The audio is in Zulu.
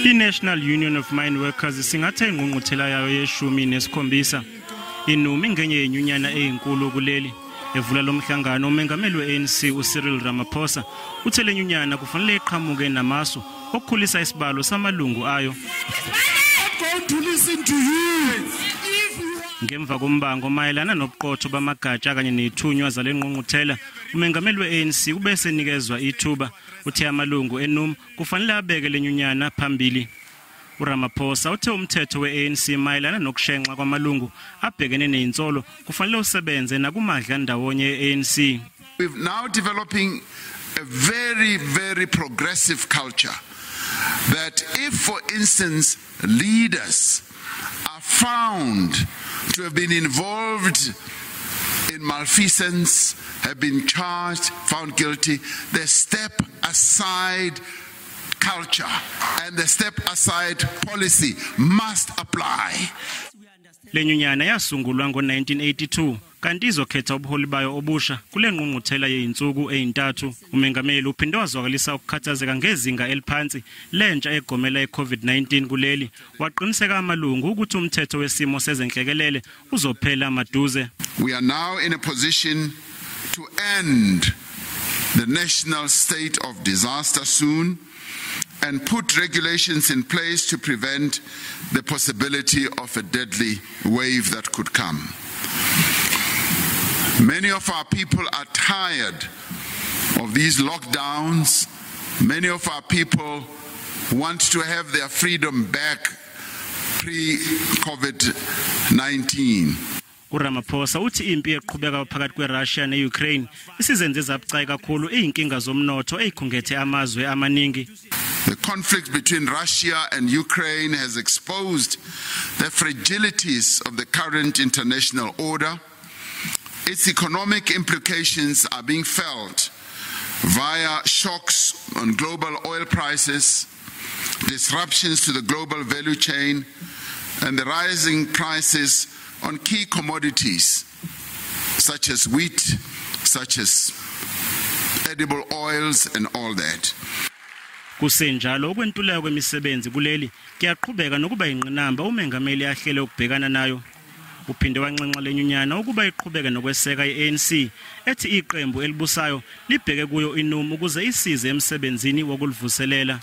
I-National Union of Mine Workers isingathe ingqungquthela yayo yeshumi nesikhombisa. iNUM ingenye yenyunyana eyinkulu kuleli. Evula lo mhlangano umengameli weANC uCyril Ramaphosa uthe le nyunyana kufanele iqhamuke namasu okukhulisa isibalo samalungu ayo. Ngemva kombango mayelana nobuqotho bamagatsha kanye nethunywa zale ngqungquthela, umengameli weANC ubese nikezwa ithuba uthe amalungu eNUM kufanele abeke le nyunyana phambili. uRamaphosa uthe umthetho weANC mayelana nokushenxa kwamalungu abhekene nezinsolo kufanele usebenze nakumadlandawonye eANC. We're now developing a very progressive culture that if, for instance, leaders are found to have been involved in malfeasance, have been charged, found guilty, the step aside culture and the step aside policy must apply. Le nyunyana yasungulwa ngo-1982 kanti izokhetha ubuholi bayo obusha kule ngqungquthela yezinsuku ezintathu. Umengameli uphinde wazwakalisa ukukhathazeka ngezinga eliphansi lentsha egomela iCovid-19 kuleli. Waqiniseka amalungu ukuthi umthetho wesimo sezenhlekelele uzophela maduze. We are now in a position to end the national state of disaster soon and put regulations in place to prevent the possibility of a deadly wave that could come. Many of our people are tired of these lockdowns. Many of our people want to have their freedom back pre-COVID-19. uRamaphosa uthi impi eqhubeka phakathi kweRussia neUkraine isizenze zabucayi kakhulu izinkinga zomnotho ezikhungethe amazwe amaningi. The conflict between Russia and Ukraine has exposed the fragilities of the current international order. Its economic implications are being felt via shocks on global oil prices, disruptions to the global value chain, and the rising prices on key commodities such as wheat, such as edible oils and all that. Kusenjalo okwentuleka kwemisebenzi kuleli kuyaqhubeka nokuba ingqinamba umengameli ahlele ukubhekana nayo. Uphinde wanxenxa lenyunyana ukuba iqhubeke nokweseka iANC ethi iqembu elibusayo libheke kuyo iNUM ukuze isize emsebenzini wokulivuselela.